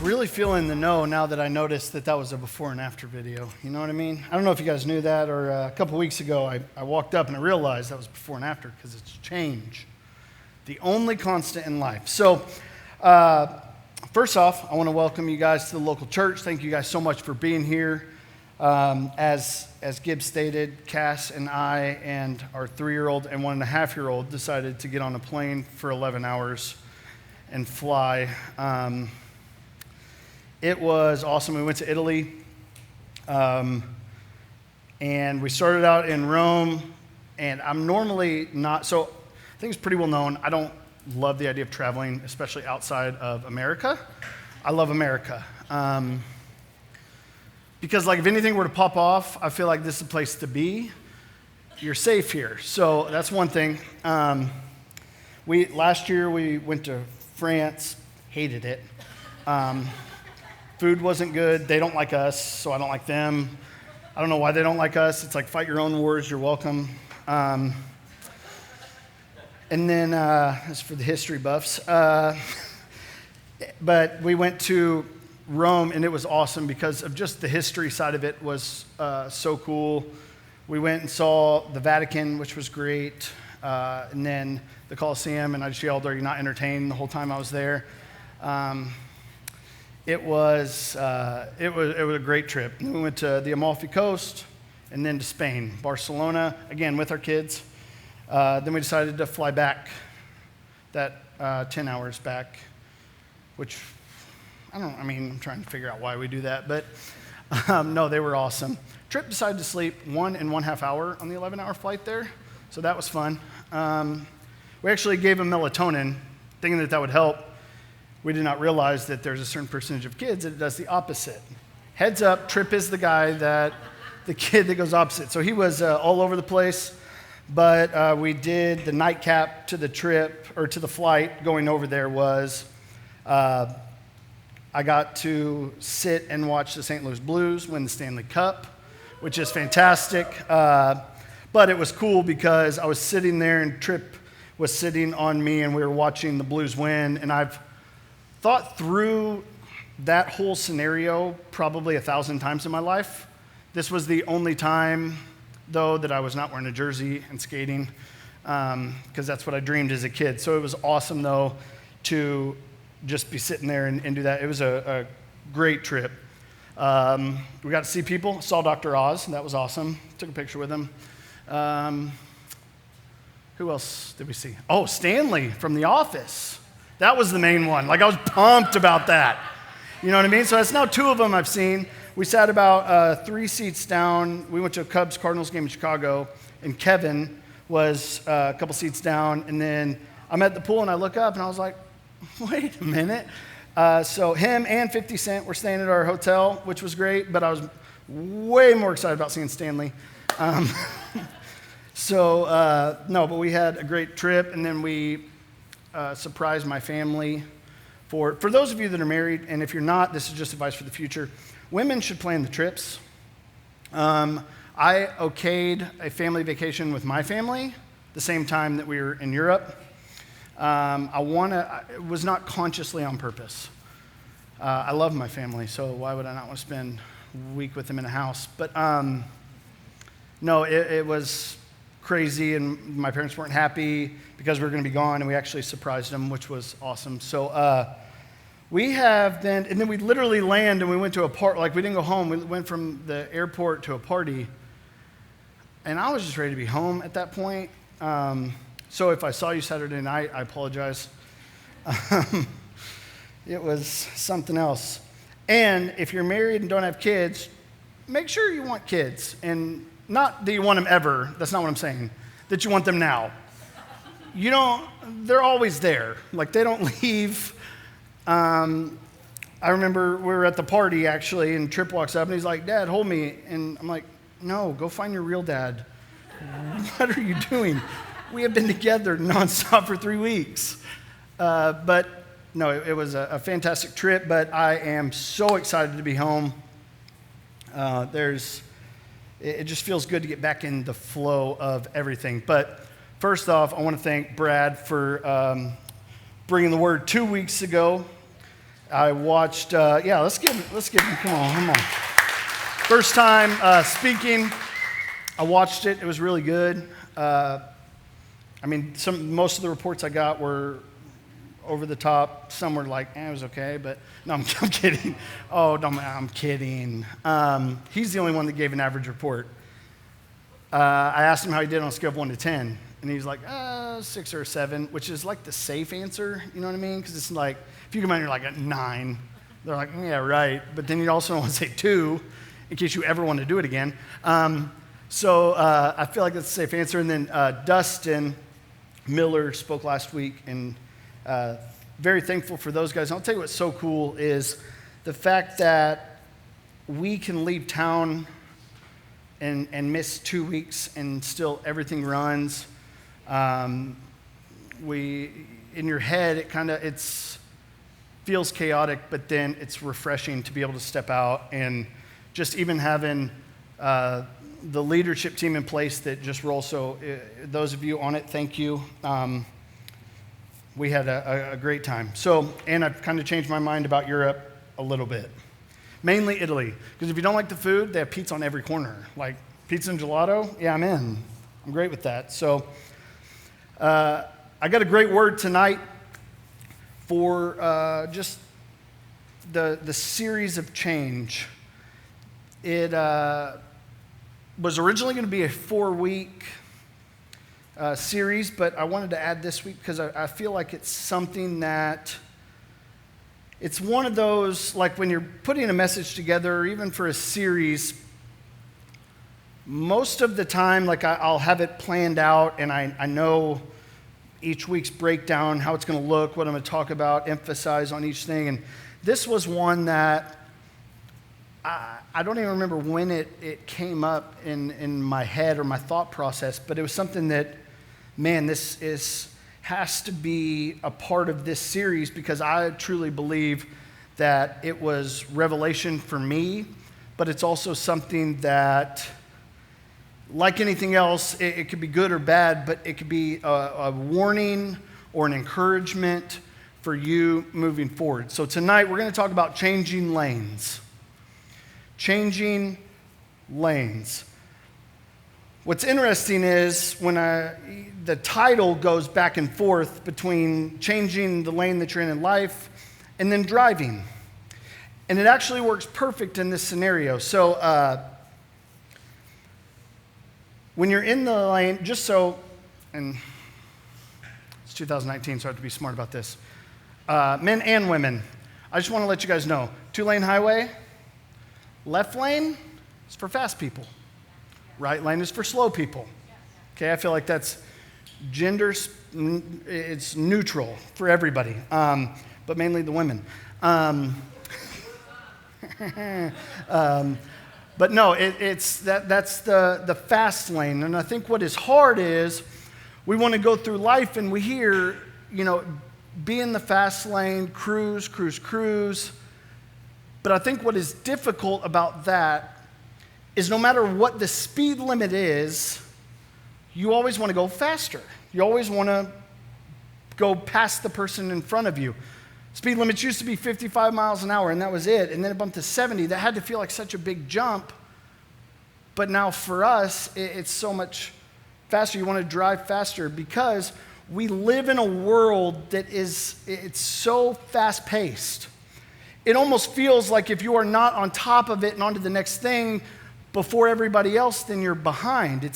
really feeling the no now that I noticed that was a before and after video. You know what I mean? I don't know if you guys knew that, or a couple weeks ago I walked up and I realized that was before and after because it's change, the only constant in life. So first off, I want to welcome you guys to the local church. Thank you guys so much for being here. As Gibbs stated, Cass and I and our 3-year-old and 1.5-year-old decided to get on a plane for 11 hours and fly. It was awesome. We went to Italy, and we started out in Rome, and I'm normally not, so I think it's pretty well known. I don't love the idea of traveling, especially outside of America. I love America. Because like if anything were to pop off, I feel like this is the place to be. You're safe here. So that's one thing. Last year we went to France, hated it. Food wasn't good. They don't like us, so I don't like them. I don't know why they don't like us. It's like fight your own wars, you're welcome. And then, as for the history buffs, but we went to Rome, and it was awesome because of just the history side of it was so cool. We went and saw the Vatican, which was great, and then the Colosseum, and I just yelled, "Are you not entertained?" the whole time I was there. It was a great trip. We went to the Amalfi Coast, and then to Spain, Barcelona, again with our kids. Then we decided to fly back, that 10 hours back, which I'm trying to figure out why we do that, but no, they were awesome. Trip decided to sleep 1.5 hours on the 11-hour flight there, so that was fun. We actually gave them melatonin, thinking that would help. We did not realize that there's a certain percentage of kids that does the opposite. Heads up, Trip is the kid that goes opposite. So he was all over the place, but we did the nightcap to the trip, or to the flight going over there was, I got to sit and watch the St. Louis Blues win the Stanley Cup, which is fantastic. But it was cool because I was sitting there and Trip was sitting on me and we were watching the Blues win, and I've thought through that whole scenario probably 1,000 times in my life. This was the only time, though, that I was not wearing a jersey and skating, because that's what I dreamed as a kid. So it was awesome, though, to just be sitting there and do that. It was a great trip. We got to see people, saw Dr. Oz, and that was awesome. Took a picture with him. Who else did we see? Oh, Stanley from The Office. That was the main one. Like, I was pumped about that. You know what I mean? So that's now 2 of them I've seen. We sat about 3 seats down. We went to a Cubs-Cardinals game in Chicago, and Kevin was a couple seats down. And then I'm at the pool, and I look up, and I was like, wait a minute. So him and 50 Cent were staying at our hotel, which was great, but I was way more excited about seeing Stanley. But we had a great trip, and then we surprised my family. For those of you that are married, and if you're not, this is just advice for the future. Women should plan the trips. I okayed a family vacation with my family the same time that we were in Europe. It was not consciously on purpose. I love my family, so why would I not want to spend a week with them in a house? But no, it was crazy, and my parents weren't happy because we were going to be gone, and we actually surprised them, which was awesome. So we have been, and then we literally landed, and we went to a party. Like, we didn't go home. We went from the airport to a party, and I was just ready to be home at that point. So if I saw you Saturday night, I apologize. It was something else. And if you're married and don't have kids, make sure you want kids. And not that you want them ever, that's not what I'm saying, that you want them now. They're always there. Like, they don't leave. I remember we were at the party, actually, and Trip walks up, and he's like, "Dad, hold me." And I'm like, "No, go find your real dad. What are you doing? We have been together nonstop for 3 weeks." But no, it was a fantastic trip, but I am so excited to be home. It just feels good to get back in the flow of everything. But first off, I want to thank Brad for bringing the word 2 weeks ago. I watched, let's give him, come on. First time speaking, I watched it. It was really good. Most of the reports I got were over the top. Some were like, it was okay, but no, I'm kidding. Oh, no, I'm kidding. He's the only one that gave an average report. I asked him how he did on a scale of 1 to 10, and he's like, 6 or 7, which is like the safe answer, you know what I mean? Because it's like, if you come out and you're like at 9, they're like, yeah, right. But then you also want to say 2, in case you ever want to do it again. So I feel like that's a safe answer. And then Dustin Miller spoke last week, and very thankful for those guys. And I'll tell you what's so cool is the fact that we can leave town and miss 2 weeks and still everything runs. In your head, it feels chaotic, but then it's refreshing to be able to step out, and just even having the leadership team in place that just rolls. So those of you on it, thank you. We had a great time. So, and I've kind of changed my mind about Europe a little bit. Mainly Italy, because if you don't like the food, they have pizza on every corner. Like pizza and gelato, yeah, I'm in. I'm great with that. So I got a great word tonight for just the series of change. It was originally going to be a 4-week series, but I wanted to add this week because I feel like it's something that it's one of those, like when you're putting a message together, or even for a series, most of the time, like I'll have it planned out, and I know each week's breakdown, how it's going to look, what I'm going to talk about, emphasize on each thing. And this was one that I don't even remember when it came up in my head or my thought process, but it was something that, man, has to be a part of this series, because I truly believe that it was revelation for me, but it's also something that, like anything else, it could be good or bad, but it could be a warning or an encouragement for you moving forward. So tonight we're going to talk about changing lanes. Changing lanes. What's interesting is when the title goes back and forth between changing the lane that you're in life and then driving. And it actually works perfect in this scenario. So when you're in the lane, and it's 2019, so I have to be smart about this. Men and women, I just want to let you guys know, 2-lane highway, left lane is for fast people. Right lane is for slow people. Okay, I feel like that's it's neutral for everybody, but mainly the women. But no, that's the fast lane. And I think what is hard is we want to go through life and we hear, be in the fast lane, cruise. But I think what is difficult about that is no matter what the speed limit is, you always want to go faster. You always want to go past the person in front of you. Speed limits used to be 55 miles an hour, and that was it. And then it bumped to 70. That had to feel like such a big jump. But now for us, it's so much faster. You want to drive faster because we live in a world that it's so fast-paced. It almost feels like if you are not on top of it and onto the next thing before everybody else, then you're behind.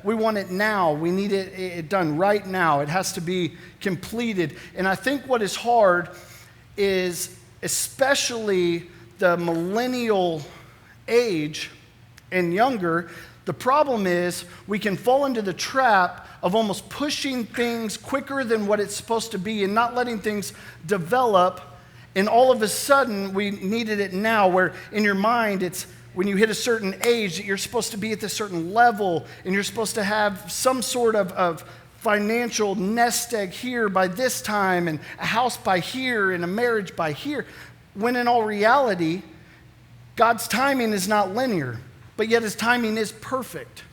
We want it now. We need it done right now. It has to be completed. And I think what is hard is, especially the millennial age and younger, the problem is we can fall into the trap of almost pushing things quicker than what it's supposed to be and not letting things develop. And all of a sudden, we needed it now, where in your mind, it's when you hit a certain age that you're supposed to be at this certain level and you're supposed to have some sort of financial nest egg here by this time and a house by here and a marriage by here. When in all reality, God's timing is not linear, but yet his timing is perfect.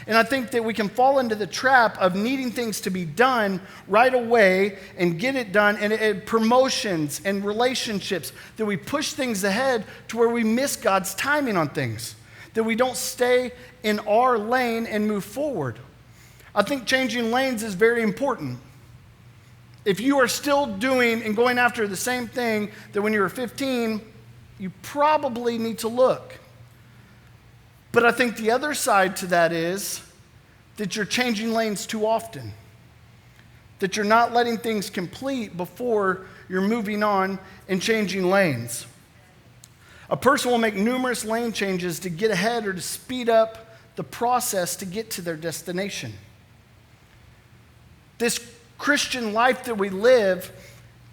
And I think that we can fall into the trap of needing things to be done right away and get it done, and promotions and relationships, that we push things ahead to where we miss God's timing on things, that we don't stay in our lane and move forward. I think changing lanes is very important. If you are still doing and going after the same thing that when you were 15, you probably need to look. But I think the other side to that is that you're changing lanes too often, that you're not letting things complete before you're moving on and changing lanes. A person will make numerous lane changes to get ahead or to speed up the process to get to their destination. This Christian life that we live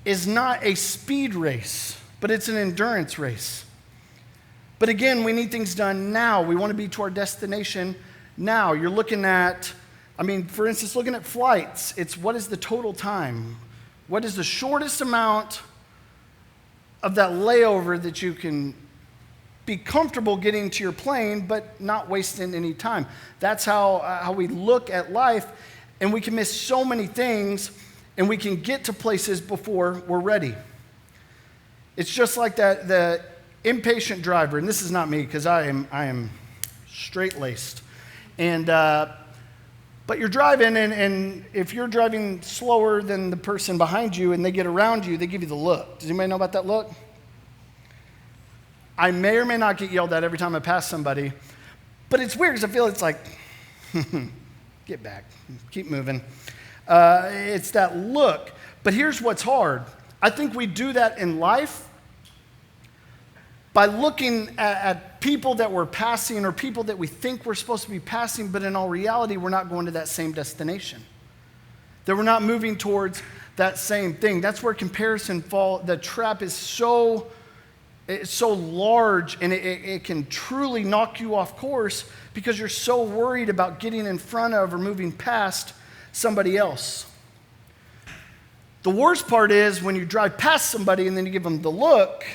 is not a speed race, but it's an endurance race. But again, we need things done now. We want to be to our destination now. You're looking at, for instance, looking at flights. It's what is the total time? What is the shortest amount of that layover that you can be comfortable getting to your plane, but not wasting any time? That's how we look at life, and we can miss so many things, and we can get to places before we're ready. It's just like that, the impatient driver, and this is not me because I am straight-laced. And but you're driving, and if you're driving slower than the person behind you and they get around you, they give you the look. Does anybody know about that look? I may or may not get yelled at every time I pass somebody, but it's weird because I feel it's like, get back, keep moving. It's that look. But here's what's hard. I think we do that in life by looking at people that we're passing or people that we think we're supposed to be passing, but in all reality, we're not going to that same destination. That we're not moving towards that same thing. That's where comparison the trap is so large, and it can truly knock you off course because you're so worried about getting in front of or moving past somebody else. The worst part is when you drive past somebody and then you give them the look,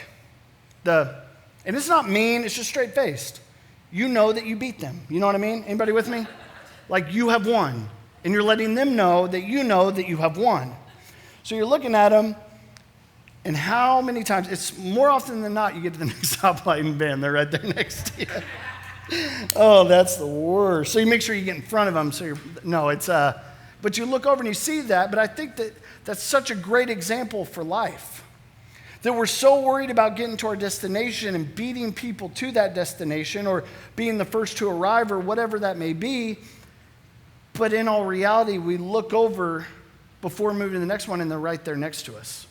and it's not mean, it's just straight-faced. You know that you beat them. You know what I mean? Anybody with me? Like you have won. And you're letting them know that you have won. So you're looking at them, and how many times, it's more often than not, you get to the next stoplight and bam, they're right there next to you. Oh, that's the worst. So you make sure you get in front of them. But you look over and you see that, but I think that's such a great example for life. That we're so worried about getting to our destination and beating people to that destination or being the first to arrive or whatever that may be. But in all reality, we look over before moving to the next one and they're right there next to us.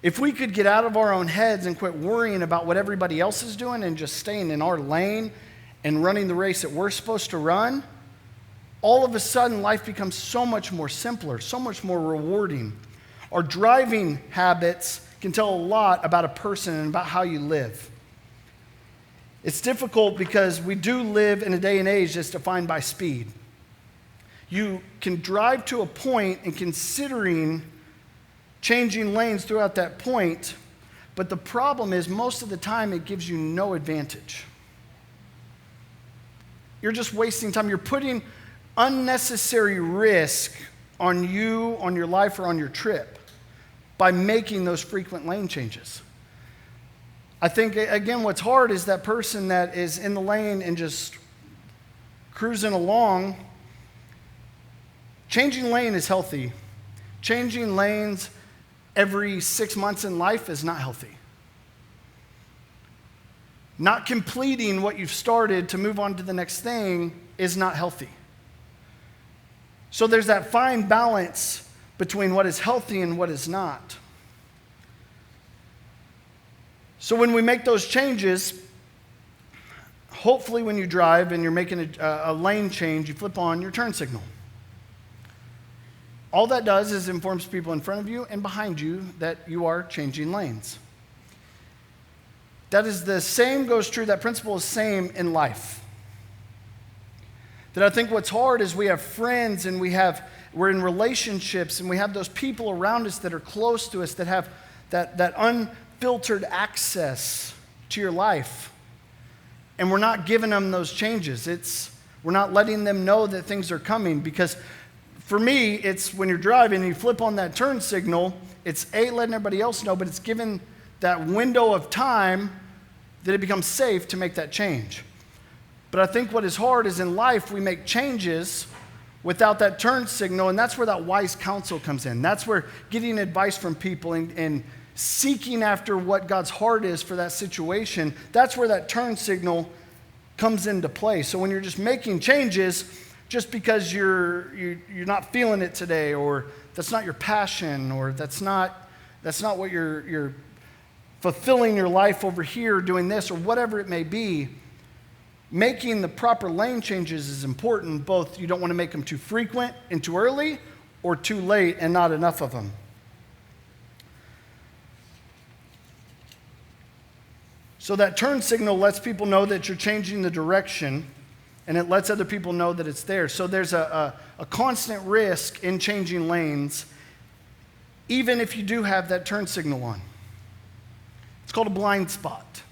If we could get out of our own heads and quit worrying about what everybody else is doing and just staying in our lane and running the race that we're supposed to run, all of a sudden life becomes so much more simpler, so much more rewarding. Our driving habits can tell a lot about a person and about how you live. It's difficult because we do live in a day and age that's defined by speed. You can drive to a point and considering changing lanes throughout that point, but the problem is most of the time it gives you no advantage. You're just wasting time. You're putting unnecessary risk on you, on your life, or on your trip by making those frequent lane changes. I think, again, what's hard is that person that is in the lane and just cruising along. Changing lane is healthy. Changing lanes every 6 months in life is not healthy. Not completing what you've started to move on to the next thing is not healthy. So there's that fine balance between what is healthy and what is not. So when we make those changes, hopefully when you drive and you're making a lane change, you flip on your turn signal. All that does is informs people in front of you and behind you that you are changing lanes. That is the same goes true, that principle is same in life. That I think what's hard is we have friends and we're in relationships and we have those people around us that are close to us that have that unfiltered access to your life. And we're not giving them those changes. We're not letting them know that things are coming, because for me, it's when you're driving and you flip on that turn signal, it's letting everybody else know, but it's given that window of time that it becomes safe to make that change. But I think what is hard is in life, we make changes without that turn signal, and that's where that wise counsel comes in. That's where getting advice from people and seeking after what God's heart is for that situation, that's where that turn signal comes into play. So when you're just making changes just because you're not feeling it today, or that's not your passion, or that's not what you're fulfilling your life over here doing this, or whatever it may be, making the proper lane changes is important. Both, you don't want to make them too frequent and too early, or too late and not enough of them. So that turn signal lets people know that you're changing the direction, and it lets other people know that it's there. So there's a constant risk in changing lanes, even if you do have that turn signal on. It's called a blind spot.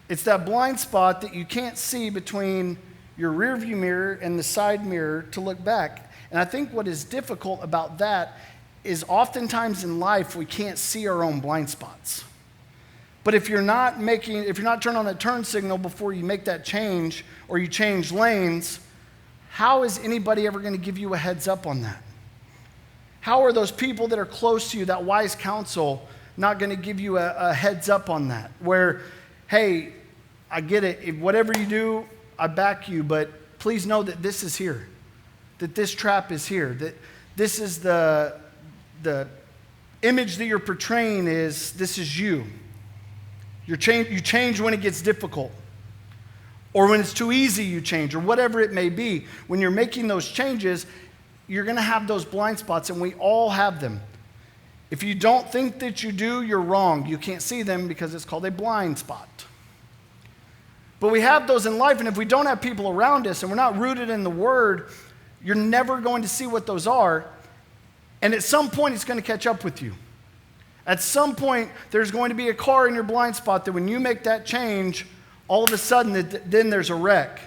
It's that blind spot that you can't see between your rearview mirror and the side mirror to look back. And I think what is difficult about that is oftentimes in life we can't see our own blind spots. But if you're not turning on that turn signal before you make that change, or you change lanes, how is anybody ever going to give you a heads up on that? How are those people that are close to you, that wise counsel, not going to give you a heads up on that? Where, hey, I get it. If whatever you do, I back you, but please know that this is here, that this trap is here, that this is the image that you're portraying is, this is you. You change when it gets difficult, or when it's too easy you change, or whatever it may be. When you're making those changes, you're going to have those blind spots, and we all have them. If you don't think that you do, you're wrong. You can't see them because it's called a blind spot. But we have those in life, and if we don't have people around us and we're not rooted in the Word, you're never going to see what those are, and at some point it's going to catch up with you. At some point, there's going to be a car in your blind spot that when you make that change, all of a sudden, then there's a wreck.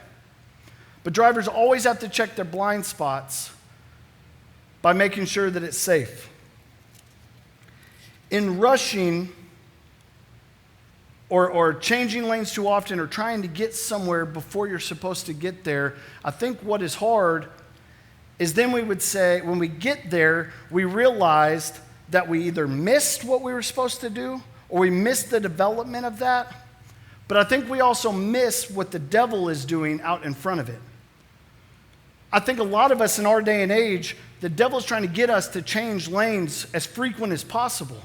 But drivers always have to check their blind spots by making sure that it's safe. In rushing or changing lanes too often, or trying to get somewhere before you're supposed to get there, I think what is hard is then we would say, when we get there, we realized that we either missed what we were supposed to do, or we missed the development of that. But I think we also miss what the devil is doing out in front of it. I think a lot of us in our day and age, the devil's trying to get us to change lanes as frequent as possible.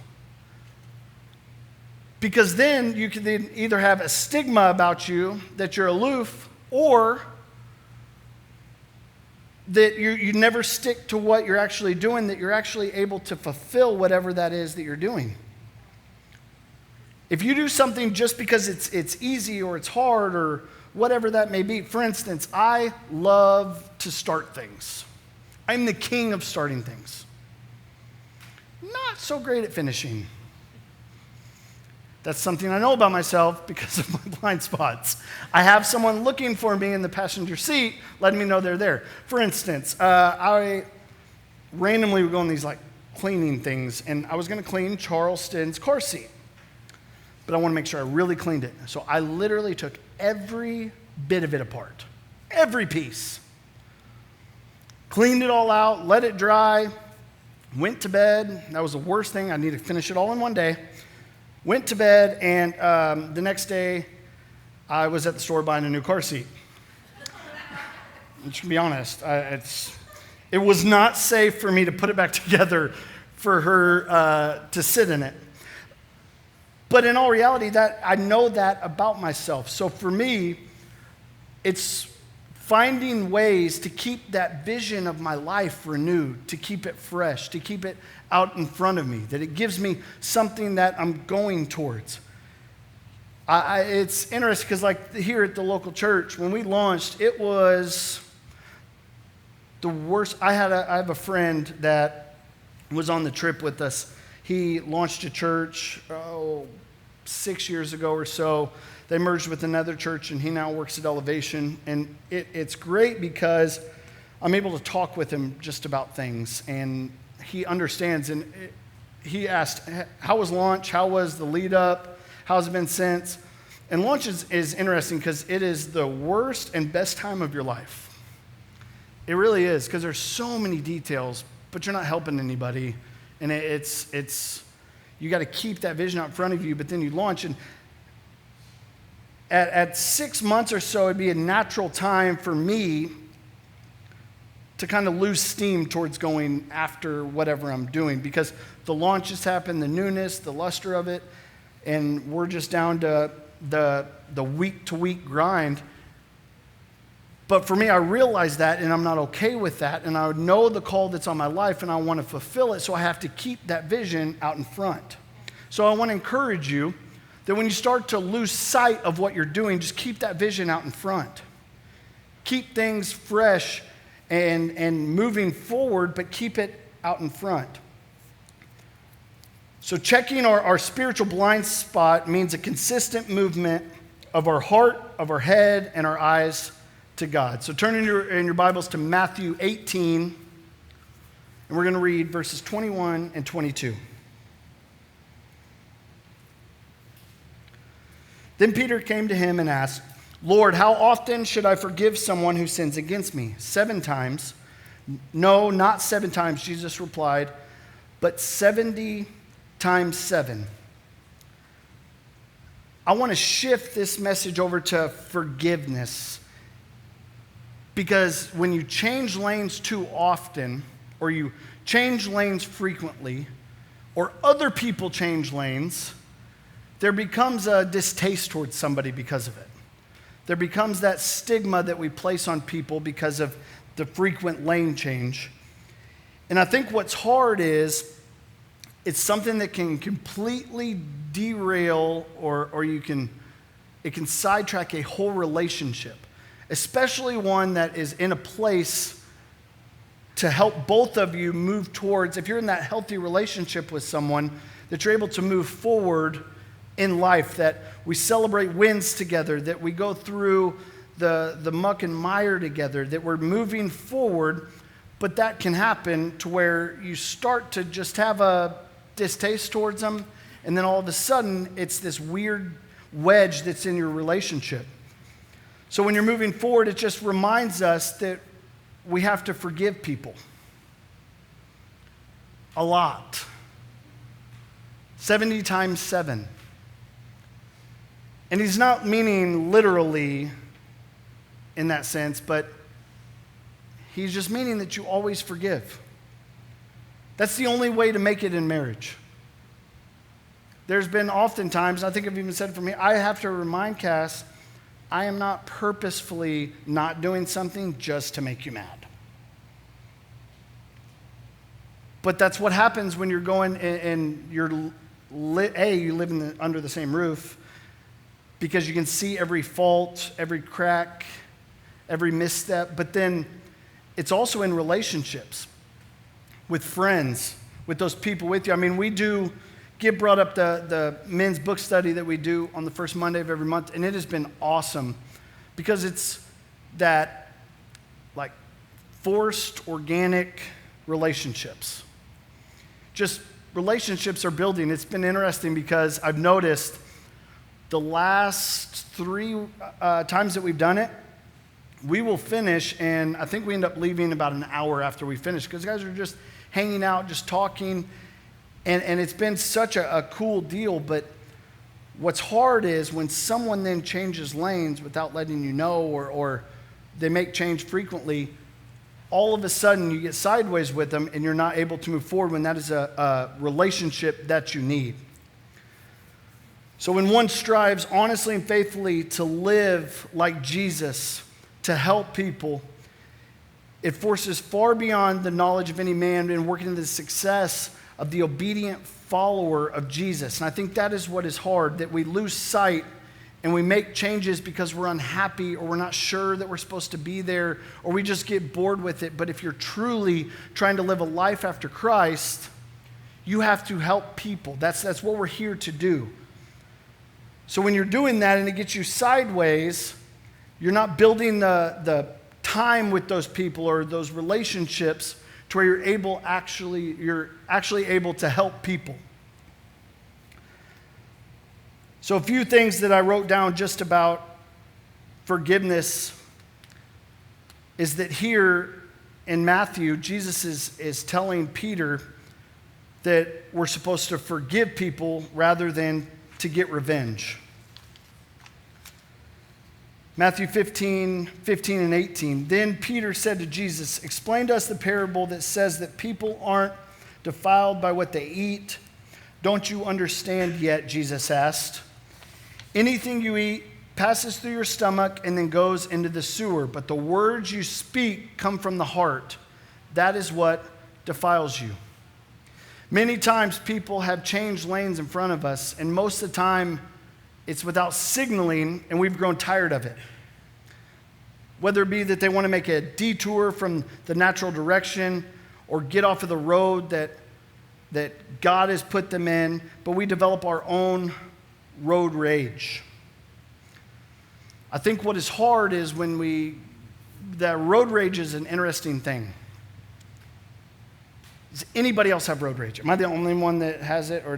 Because then you can either have a stigma about you that you're aloof, or that you never stick to what you're actually doing, that you're actually able to fulfill whatever that is that you're doing. If you do something just because it's easy or it's hard or whatever that may be. For instance, I love to start things. I'm the king of starting things. Not so great at finishing. That's something I know about myself because of my blind spots. I have someone looking for me in the passenger seat, letting me know they're there. For instance, I randomly would go on these cleaning things, and I was going to clean Charleston's car seat. But I want to make sure I really cleaned it. So I literally took every bit of it apart. Every piece. Cleaned it all out, let it dry, went to bed. That was the worst thing. I needed to finish it all in one day. Went to bed, and the next day, I was at the store buying a new car seat. To be honest, it was not safe for me to put it back together for her to sit in it. But in all reality, that I know that about myself. So for me, it's finding ways to keep that vision of my life renewed, to keep it fresh, to keep it out in front of me, that it gives me something that I'm going towards. It's interesting because here at the local church, when we launched, it was the worst. I have a friend that was on the trip with us. He launched a church 6 years ago or so. They merged with another church, and he now works at Elevation. And it's great because I'm able to talk with him just about things, and he understands. And he asked, how was launch? How was the lead up? How's it been since? And launch is interesting because it is the worst and best time of your life. It really is, because there's so many details, but you're not helping anybody. And it's you got to keep that vision out in front of you, but then you launch. And at 6 months or so, it'd be a natural time for me to kind of lose steam towards going after whatever I'm doing, because the launch has happened, the newness, the luster of it, and we're just down to the week-to-week grind. But for me, I realize that, and I'm not okay with that, and I know the call that's on my life, and I want to fulfill it, so I have to keep that vision out in front. So I want to encourage you that when you start to lose sight of what you're doing, just keep that vision out in front. Keep things fresh and moving forward, but keep it out in front. So checking our spiritual blind spot means a consistent movement of our heart, of our head, and our eyes to God. So turn in your Bibles to Matthew 18, and we're going to read verses 21 and 22. Then Peter came to him and asked, Lord, how often should I forgive someone who sins against me? 7 times? No, not 7 times, Jesus replied, but 70 times 7. I want to shift this message over to forgiveness, because when you change lanes too often, or you change lanes frequently, or other people change lanes, there becomes a distaste towards somebody because of it. There becomes that stigma that we place on people because of the frequent lane change. And I think what's hard is it's something that can completely derail or it can sidetrack a whole relationship, especially one that is in a place to help both of you move towards, if you're in that healthy relationship with someone, that you're able to move forward in life, that we celebrate wins together, that we go through the muck and mire together, that we're moving forward. But that can happen to where you start to just have a distaste towards them, and then all of a sudden it's this weird wedge that's in your relationship. So when you're moving forward, it just reminds us that we have to forgive people a lot. 70 times 7. And he's not meaning literally in that sense, but he's just meaning that you always forgive. That's the only way to make it in marriage. There's been oftentimes, I think I've even said it for me, I have to remind Cass, I am not purposefully not doing something just to make you mad. But that's what happens when you're going and you live under the same roof, because you can see every fault, every crack, every misstep. But then it's also in relationships, with friends, with those people with you. I mean, Gib brought up the men's book study that we do on the first Monday of every month, and it has been awesome because it's that like forced, organic relationships. Just relationships are building. It's been interesting because I've noticed the last 3 times that we've done it, we will finish, and I think we end up leaving about an hour after we finish, because guys are just hanging out, just talking, and it's been such a cool deal. But what's hard is when someone then changes lanes without letting you know, or they make change frequently, all of a sudden you get sideways with them and you're not able to move forward when that is a relationship that you need. So when one strives honestly and faithfully to live like Jesus, to help people, it forces far beyond the knowledge of any man and working in the success of the obedient follower of Jesus. And I think that is what is hard, that we lose sight and we make changes because we're unhappy, or we're not sure that we're supposed to be there, or we just get bored with it. But if you're truly trying to live a life after Christ, you have to help people. That's what we're here to do. So when you're doing that and it gets you sideways, you're not building the time with those people or those relationships to where you're actually able to help people. So a few things that I wrote down just about forgiveness is that here in Matthew, Jesus is telling Peter that we're supposed to forgive people rather than to get revenge. Matthew 15 and 18. Then Peter said to Jesus, "Explain to us the parable that says that people aren't defiled by what they eat." "Don't you understand yet?" Jesus asked. "Anything you eat passes through your stomach and then goes into the sewer, but the words you speak come from the heart. That is what defiles you." Many times people have changed lanes in front of us, and most of the time it's without signaling, and we've grown tired of it. Whether it be that they want to make a detour from the natural direction or get off of the road that God has put them in, but we develop our own road rage. I think what is hard is that road rage is an interesting thing. Does anybody else have road rage? Am I the only one that has it, or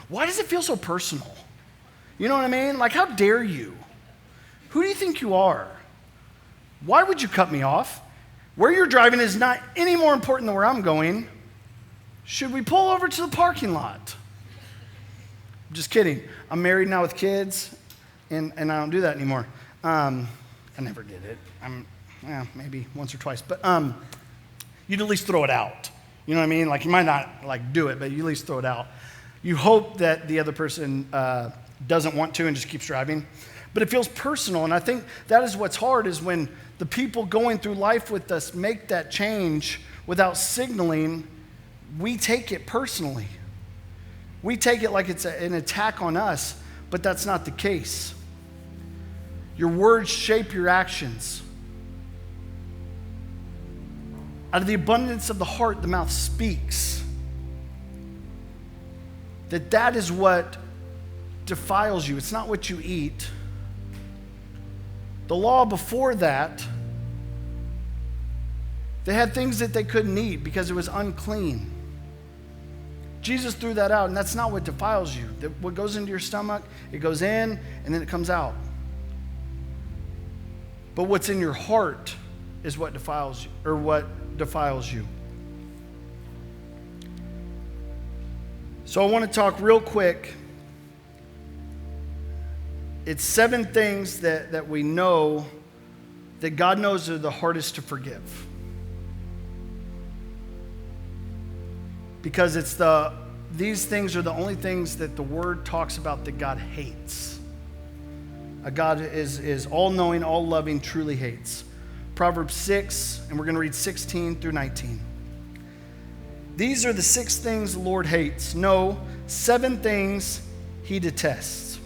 why does it feel so personal? You know what I mean? Like, how dare you? Who do you think you are? Why would you cut me off? Where you're driving is not any more important than where I'm going. Should we pull over to the parking lot? Just kidding. I'm married now with kids, and I don't do that anymore. I never did it. Maybe once or twice. But you'd at least throw it out. You know what I mean? Like, you might not do it, but you at least throw it out. You hope that the other person doesn't want to and just keeps driving. But it feels personal, and I think that is what's hard, is when the people going through life with us make that change without signaling, we take it personally. We take it like it's an attack on us, but that's not the case. Your words shape your actions. Out of the abundance of the heart, the mouth speaks. That is what defiles you. It's not what you eat. The law before that, they had things that they couldn't eat because it was unclean. Jesus threw that out, and that's not what defiles you. What goes into your stomach, it goes in, and then it comes out. But what's in your heart is what defiles you, or what defiles you. So I want to talk real quick. It's 7 things that we know that God knows are the hardest to forgive. Because these things are the only things that the Word talks about that God hates. God is all-knowing, all-loving, truly hates. Proverbs 6, and we're going to read 16 through 19. These are the 6 things the Lord hates. No, 7 things He detests: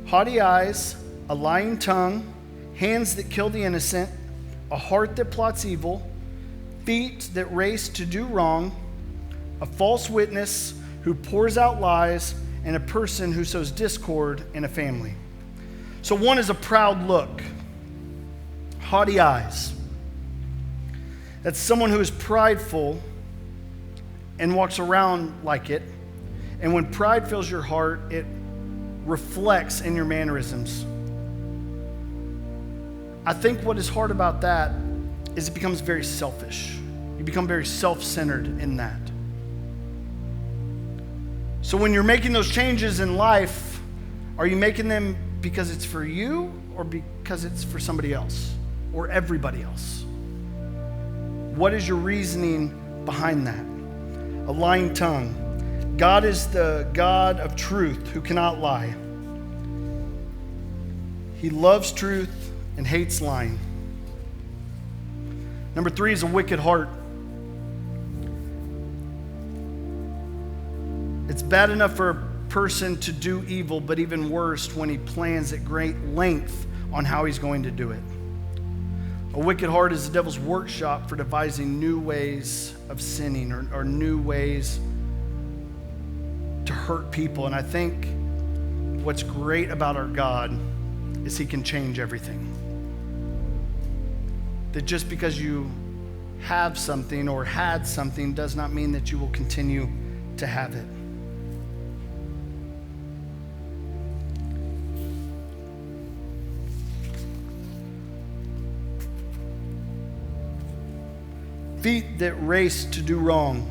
haughty eyes, a lying tongue, hands that kill the innocent, a heart that plots evil, feet that race to do wrong, a false witness who pours out lies, and a person who sows discord in a family. So 1 is a proud look. Haughty eyes. That's someone who is prideful and walks around like it. And when pride fills your heart, it reflects in your mannerisms. I think what is hard about that is it becomes very selfish. You become very self-centered in that. So when you're making those changes in life, are you making them because it's for you or because it's for somebody else or everybody else? What is your reasoning behind that? A lying tongue. God is the God of truth who cannot lie. He loves truth and hates lying. Number 3 is a wicked heart. It's bad enough for a person to do evil, but even worse when he plans at great length on how he's going to do it. A wicked heart is the devil's workshop for devising new ways of sinning or new ways to hurt people. And I think what's great about our God is he can change everything. That just because you have something or had something does not mean that you will continue to have it. Feet that race to do wrong.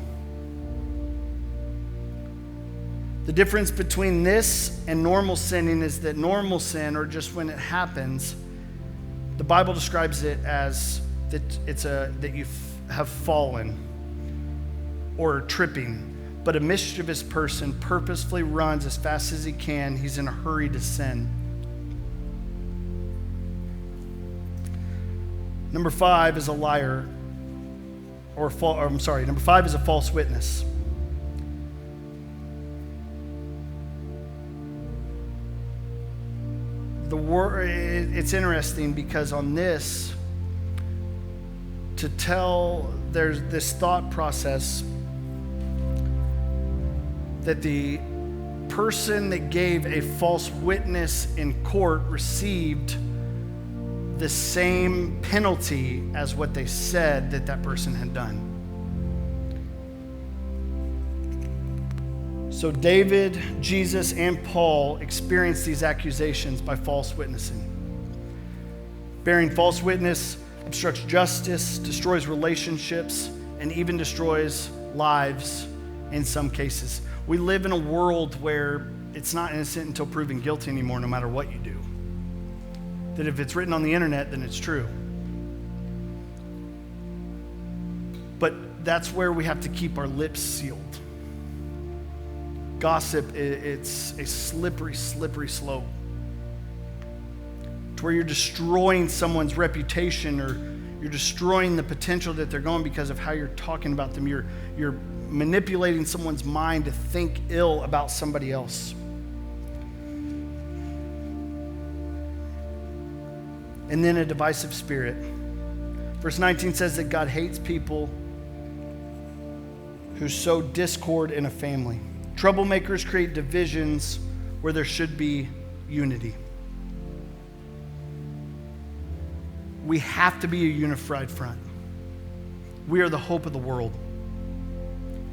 The difference between this and normal sinning is that normal sin, or just when it happens, the Bible describes it as that you have fallen or tripping. But a mischievous person purposefully runs as fast as he can. He's in a hurry to sin. Number 5 is a liar. Number 5 is a false witness. It's interesting because on this, there's this thought process that the person that gave a false witness in court received the same penalty as what they said that person had done. So David, Jesus, and Paul experienced these accusations by false witnessing. Bearing false witness obstructs justice, destroys relationships, and even destroys lives in some cases. We live in a world where it's not innocent until proven guilty anymore, no matter what you do. That if it's written on the internet, then it's true. But that's where we have to keep our lips sealed. Gossip, it's a slippery, slippery slope. To where you're destroying someone's reputation, or you're destroying the potential that they're going because of how you're talking about them. You're manipulating someone's mind to think ill about somebody else. And then a divisive spirit. Verse 19 says that God hates people who sow discord in a family. Troublemakers create divisions where there should be unity. We have to be a unified front. We are the hope of the world.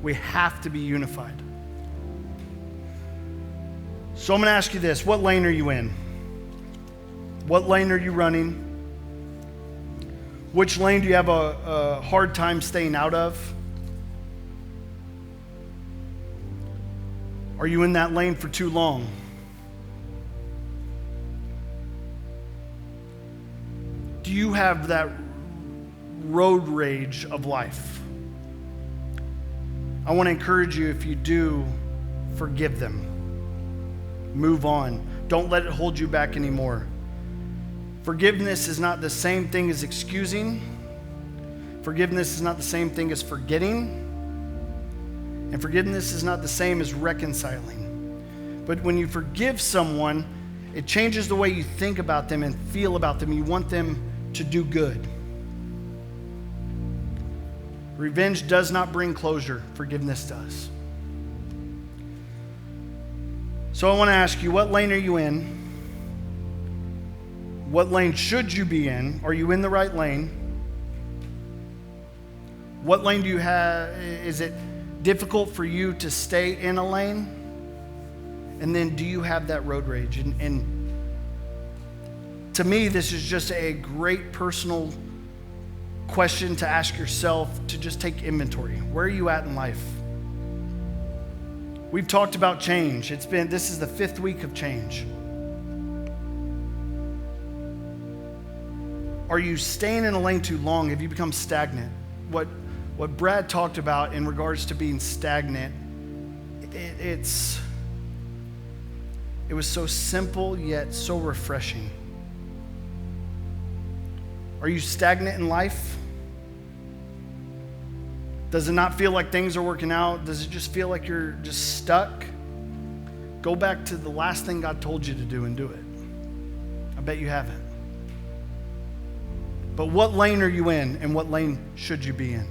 We have to be unified. So I'm going to ask you this. What lane are you in? What lane are you running? Which lane do you have a hard time staying out of? Are you in that lane for too long? Do you have that road rage of life? I want to encourage you, if you do, forgive them. Move on. Don't let it hold you back anymore. Forgiveness is not the same thing as excusing. Forgiveness is not the same thing as forgetting. And forgiveness is not the same as reconciling. But when you forgive someone, it changes the way you think about them and feel about them. You want them to do good. Revenge does not bring closure. Forgiveness does. So I want to ask you, what lane are you in? What lane should you be in? Are you in the right lane? What lane do you have? Is it difficult for you to stay in a lane? And then do you have that road rage? And to me, this is just a great personal question to ask yourself, to just take inventory. Where are you at in life? We've talked about change. This is the 5th week of change. Are you staying in a lane too long? Have you become stagnant? What Brad talked about in regards to being stagnant, it was so simple yet so refreshing. Are you stagnant in life? Does it not feel like things are working out? Does it just feel like you're just stuck? Go back to the last thing God told you to do and do it. I bet you haven't. But what lane are you in, and what lane should you be in?